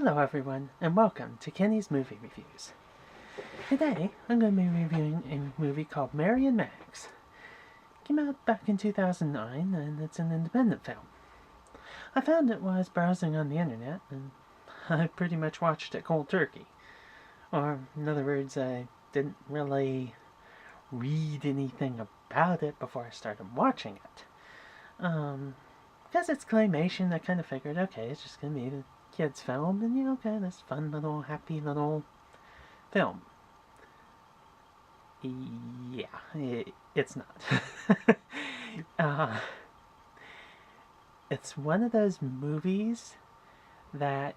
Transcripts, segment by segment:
Hello everyone, and welcome to Kenny's Movie Reviews. Today, I'm going to be reviewing a movie called Mary and Max. It came out back in 2009, and it's an independent film. I found it while I was browsing on the internet, and I pretty much watched it cold turkey. Or, in other words, I didn't really read anything about it before I started watching it. Because it's claymation, I kind of figured, okay, it's just going to be the kids' film, and okay, this fun little, happy little film. Yeah, it's not. It's one of those movies that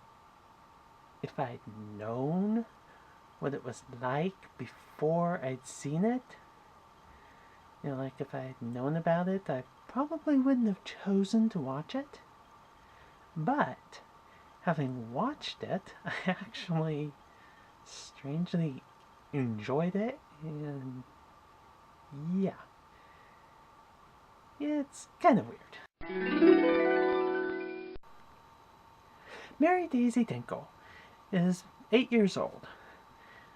if I'd known what it was like before I'd seen it, like if I'd known about it, I probably wouldn't have chosen to watch it. But having watched it, I actually strangely enjoyed it, and yeah, it's kind of weird. Mary Daisy Dinkle is 8 years old,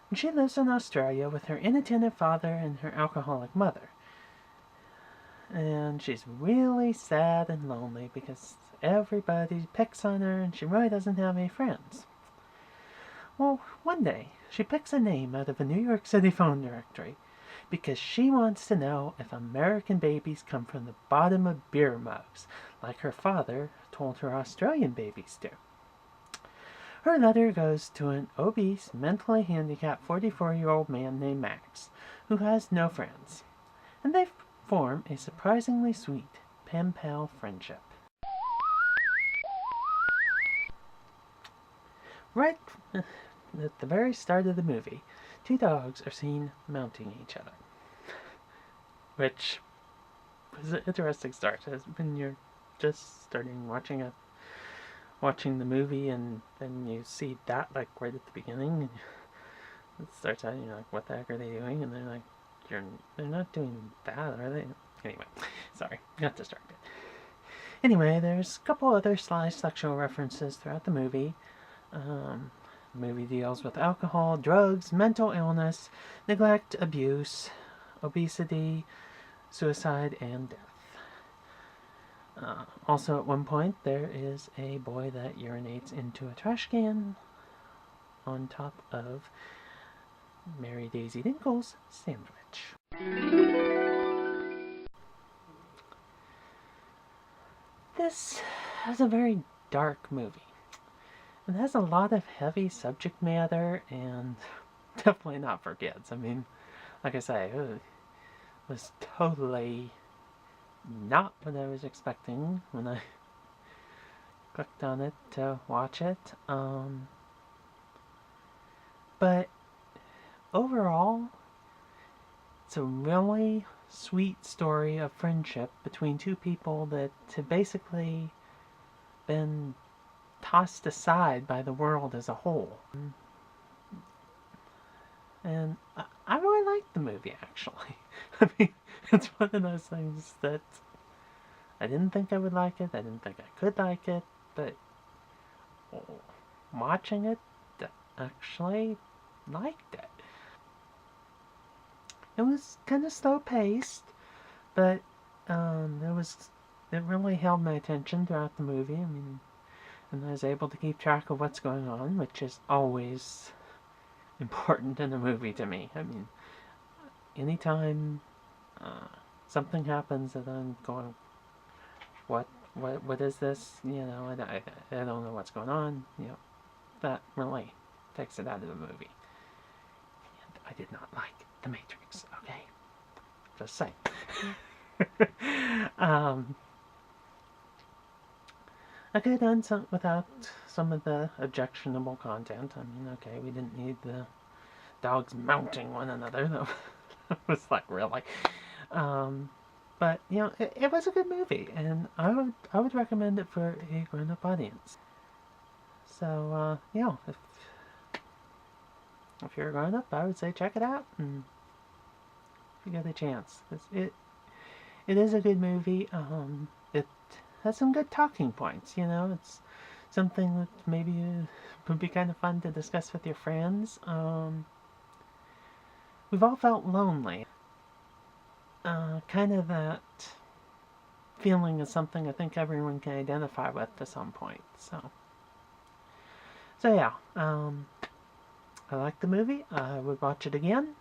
and she lives in Australia with her inattentive father and her alcoholic mother. And she's really sad and lonely because everybody picks on her and she really doesn't have any friends. Well, one day, she picks a name out of a New York City phone directory because she wants to know if American babies come from the bottom of beer mugs, like her father told her Australian babies do. Her letter goes to an obese, mentally handicapped 44-year-old man named Max, who has no friends, and they form a surprisingly sweet pen-pal friendship. Right at the very start of the movie, two dogs are seen mounting each other, which was an interesting start. When you're just starting watching the movie, and then you see that like right at the beginning, and it starts out, and you're like, what the heck are they doing? And they're like, they're not doing that, are they? Anyway, sorry, got distracted. Anyway, there's a couple other sly sexual references throughout the movie. The movie deals with alcohol, drugs, mental illness, neglect, abuse, obesity, suicide, and death. Also, at one point, there is a boy that urinates into a trash can on top of Mary Daisy Dinkle's sandwich. This is a very dark movie. It has a lot of heavy subject matter, and definitely not for kids. I mean, like I say, it was totally not what I was expecting when I clicked on it to watch it. But overall, it's a really sweet story of friendship between two people that have basically been tossed aside by the world as a whole. And I really liked the movie, actually. I mean, it's one of those things that I didn't think I would like it, I didn't think I could like it, but watching it, I actually liked it. It was kind of slow paced, but it really held my attention throughout the movie. I mean, and I was able to keep track of what's going on, which is always important in a movie to me. I mean, anytime something happens that I'm going, what is this? I don't know what's going on. That really takes it out of the movie. And I did not like The Matrix. Okay, just saying. I could have done some without some of the objectionable content. I mean, okay, we didn't need the dogs mounting one another. That was like, really. But it was a good movie, and I would recommend it for a grown-up audience. So if you're a grown-up, I would say check it out, and if you get a chance, it is a good movie. It has some good talking points. It's something that maybe would be kind of fun to discuss with your friends. We've all felt lonely. Kind of that feeling is something I think everyone can identify with to some point. So yeah, I like the movie. I would watch it again.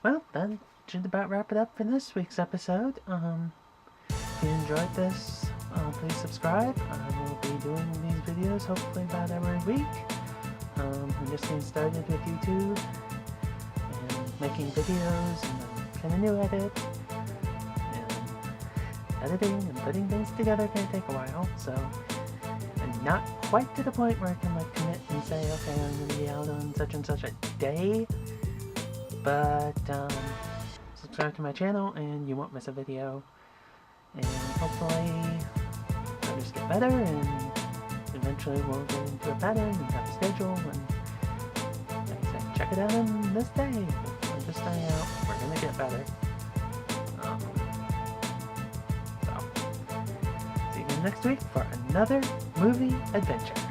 Well, that should about wrap it up for this week's episode. If you enjoyed this, please subscribe. I will be doing these videos hopefully about every week. I'm just getting started with YouTube and making videos, and I'm kind of new at it. And editing and putting things together can take a while, so I'm not quite to the point where I can like commit and say, okay, I'm going to be out on such and such a day. But subscribe to my channel and you won't miss a video. And hopefully I'll just get better, and eventually we'll get into a pattern and have a schedule, and like I said, check it out on this day. I'm just starting out, we're gonna get better. So see you next week for another movie adventure.